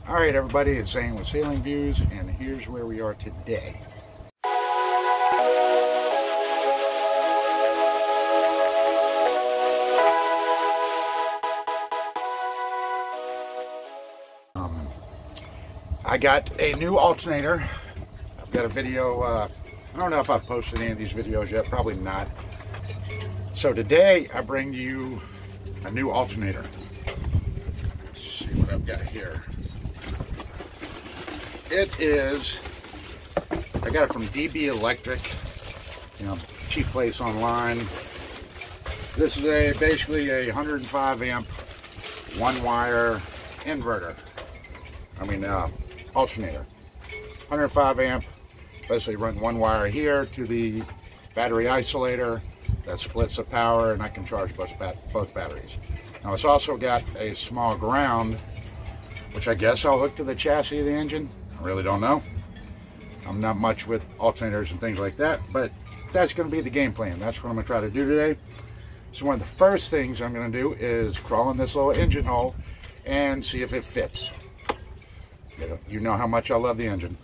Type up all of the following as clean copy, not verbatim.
All right, everybody, it's Zane with Sailing Views, and here's where we are today. I got a new alternator. I've got a video, I don't know if I've posted any of these videos yet, probably not. So today I bring you a new alternator. Let's see what I've got here. It is, I got it from DB Electric, cheap place online. This is basically a 105 amp, one wire inverter. Alternator. 105 amp, basically run one wire here to the battery isolator that splits the power, and I can charge both batteries. Now it's also got a small ground, which I guess I'll hook to the chassis of the engine. I really don't know. I'm not much with alternators and things like that, but that's going to be the game plan. That's what I'm going to try to do today. So one of the first things I'm going to do is crawl in this little engine hole and see if it fits. You know how much I love the engine.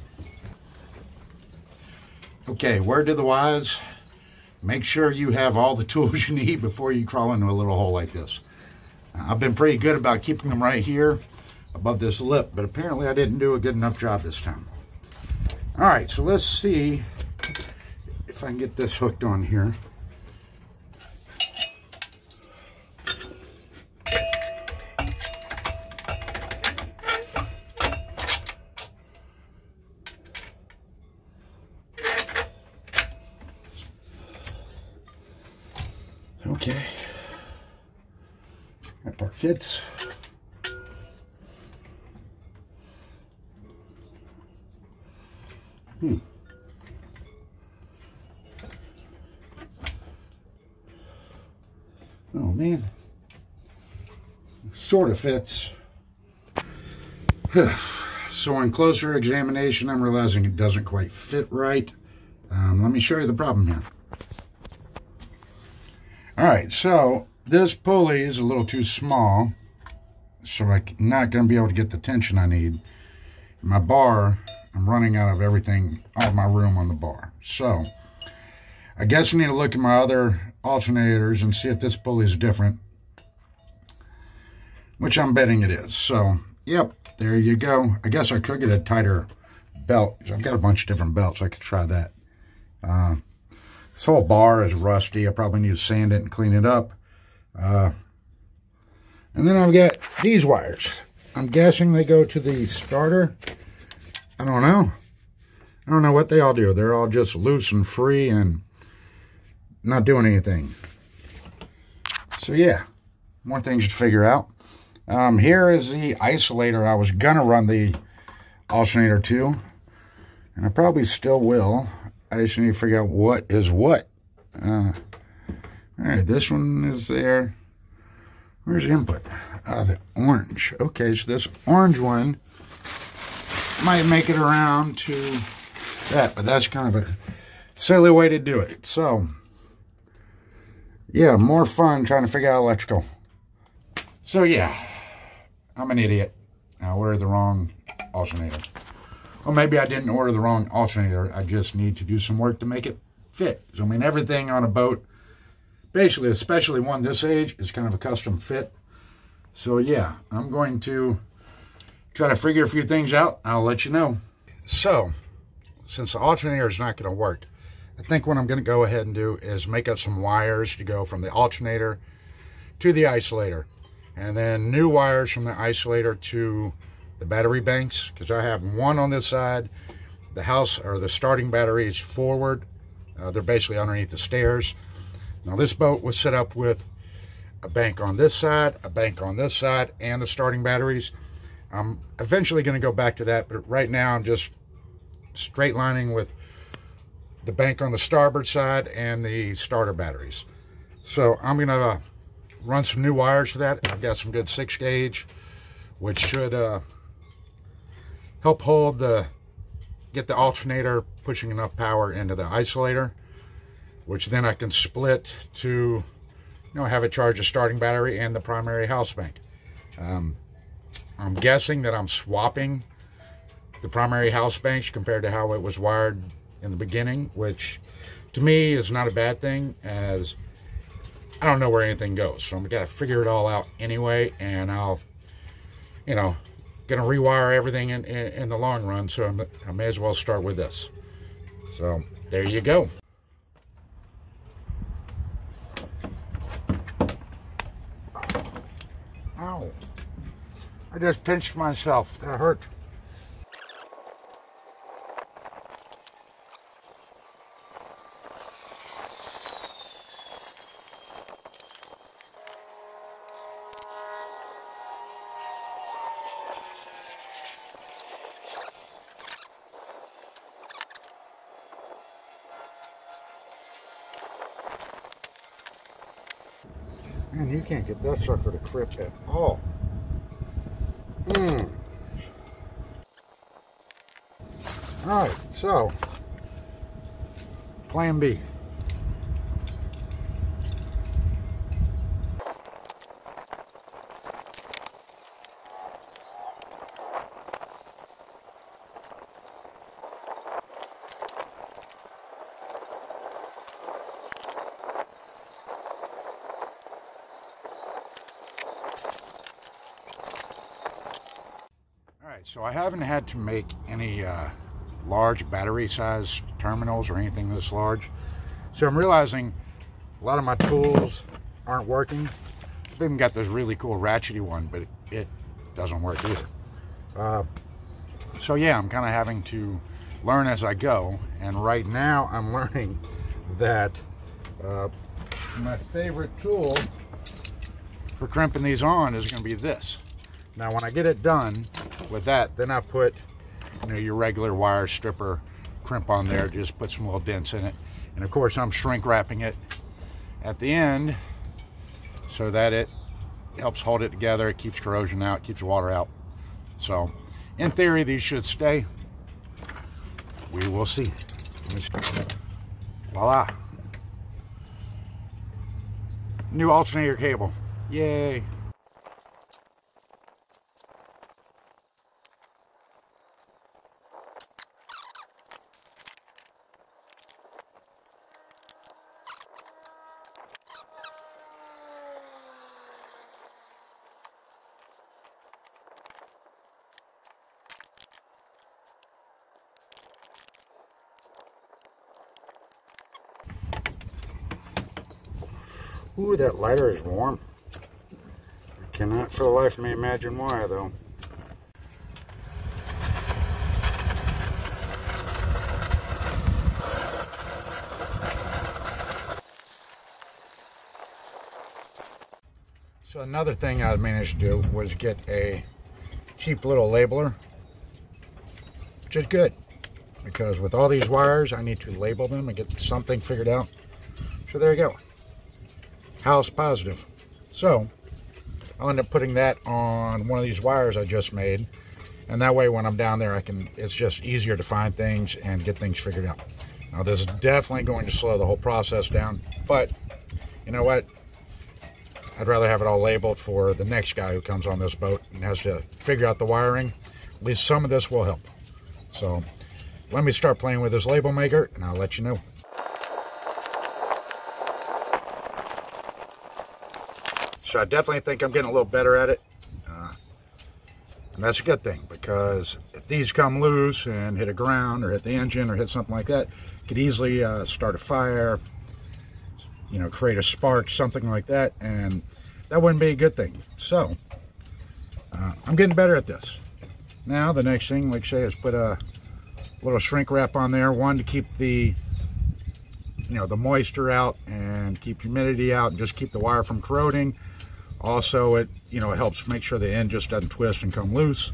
Okay, word to the wise, make sure you have all the tools you need before you crawl into a little hole like this. I've been pretty good about keeping them right here above this lip, but apparently I didn't do a good enough job this time. All right, so let's see if I can get this hooked on here. Okay, that part fits. Oh man, sort of fits. So on closer examination, I'm realizing it doesn't quite fit right. Let me show you the problem here. All right, so this pulley is a little too small, so I'm not going to be able to get the tension I need. My bar, I'm running out of everything, all my room on the bar. So I guess I need to look at my other alternators and see if this pulley is different, which I'm betting it is. So, yep, there you go. I guess I could get a tighter belt. I've got a bunch of different belts. I could try that. This whole bar is rusty. I probably need to sand it and clean it up. And then I've got these wires. I'm guessing they go to the starter. I don't know. I don't know what they all do. They're all just loose and free and not doing anything. So yeah, more things to figure out. Here is the isolator I was gonna run the alternator to, and I probably still will. I just need to figure out what is what. All right, this one is there. Where's the input? The orange. Okay, so this orange one might make it around to that, but that's kind of a silly way to do it. So, yeah, more fun trying to figure out electrical. So, yeah, I'm an idiot. I ordered the wrong alternator. Well, maybe I didn't order the wrong alternator. I just need to do some work to make it fit. So, I mean, everything on a boat, basically, especially one this age, is kind of a custom fit. So, yeah, I'm going to try to figure a few things out. I'll let you know. So, since the alternator is not going to work, I think what I'm going to go ahead and do is make up some wires to go from the alternator to the isolator. And then new wires from the isolator to the battery banks, because I have one on this side. The house, or the starting battery, is forward. They're basically underneath the stairs. Now this boat was set up with a bank on this side, a bank on this side, and the starting batteries. I'm eventually going to go back to that, but right now I'm just straight lining with the bank on the starboard side and the starter batteries. So I'm going to run some new wires for that. I've got some good 6 gauge, which should help get the alternator pushing enough power into the isolator, which then I can split to, have it charge a starting battery and the primary house bank. I'm guessing that I'm swapping the primary house banks compared to how it was wired in the beginning, which to me is not a bad thing, as I don't know where anything goes. So I'm gonna figure it all out anyway, and I'll, you know, gonna rewire everything in the long run. So I may as well start with this. So there you go. Ow. I just pinched myself. That hurt. Man, you can't get that sucker to grip at all. Alright, so plan B. Alright, so I haven't had to make any large battery size terminals or anything this large. So I'm realizing a lot of my tools aren't working. I've even got this really cool ratchety one, but it doesn't work either. So yeah, I'm kind of having to learn as I go. And right now I'm learning that my favorite tool for crimping these on is going to be this. Now when I get it done with that, then I put, you know, your regular wire stripper crimp on there, just put some little dents in it. And of course I'm shrink wrapping it at the end so that it helps hold it together. It keeps corrosion out, keeps water out. So in theory these should stay. We will see. Voila. New alternator cable. Yay. Ooh, that lighter is warm. I cannot for the life of me imagine why, though. So another thing I managed to do was get a cheap little labeler, which is good, because with all these wires I need to label them and get something figured out. So there you go. House positive. So I'll end up putting that on one of these wires I just made, and that way when I'm down there it's just easier to find things and get things figured out. Now this is definitely going to slow the whole process down, but you know what, I'd rather have it all labeled for the next guy who comes on this boat and has to figure out the wiring. At least some of this will help. So let me start playing with this label maker and I'll let you know. So I definitely think I'm getting a little better at it, and that's a good thing, because if these come loose and hit a ground or hit the engine or hit something like that, it could easily start a fire, you know, create a spark, something like that, and that wouldn't be a good thing. So I'm getting better at this. Now the next thing, like I say, is put a little shrink wrap on there, one to keep the, you know, the moisture out and keep humidity out and just keep the wire from corroding. Also, it, you know, it helps make sure the end just doesn't twist and come loose.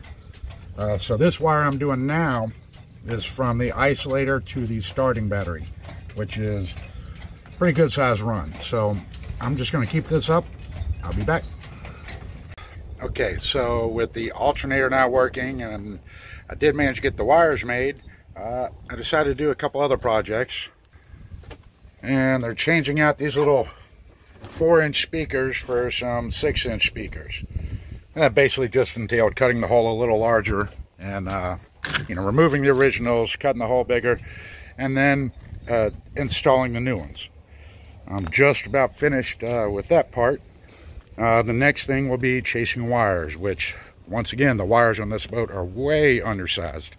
So this wire I'm doing now is from the isolator to the starting battery, which is a pretty good size run. So I'm just going to keep this up. I'll be back. Okay, so with the alternator now working, and I did manage to get the wires made, I decided to do a couple other projects. And they're changing out these little 4-inch speakers for some 6-inch speakers. And that basically just entailed cutting the hole a little larger and, removing the originals, cutting the hole bigger, and then installing the new ones. I'm just about finished with that part. The next thing will be chasing wires, which, once again, the wires on this boat are way undersized.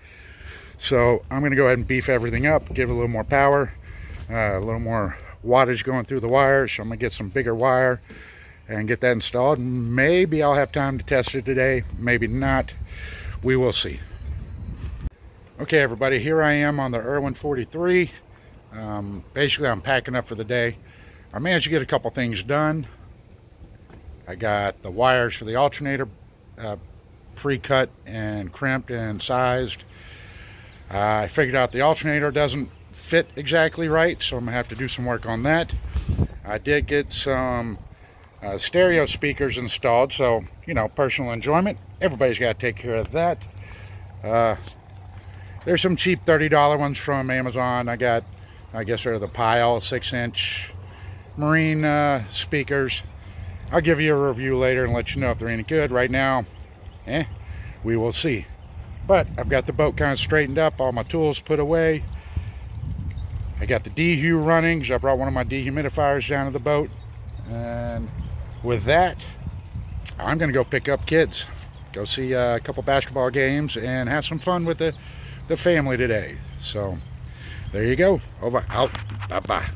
So I'm going to go ahead and beef everything up, give it a little more power, a little more wattage going through the wires. So I'm going to get some bigger wire and get that installed. Maybe I'll have time to test it today, maybe not. We will see. Okay, everybody, here I am on the Irwin 43. Basically, I'm packing up for the day. I managed to get a couple things done. I got the wires for the alternator pre-cut and crimped and sized. I figured out the alternator doesn't fit exactly right, so I'm gonna have to do some work on that. I did get some stereo speakers installed, so personal enjoyment. Everybody's got to take care of that. There's some cheap $30 ones from Amazon. I got, I guess they're the Pile 6-inch marine speakers. I'll give you a review later and let you know if they're any good. Right now, we will see. But I've got the boat kind of straightened up, all my tools put away. I got the dehu running, because I brought one of my dehumidifiers down to the boat. And with that, I'm going to go pick up kids. Go see a couple basketball games and have some fun with the family today. So, there you go. Over, out, bye-bye.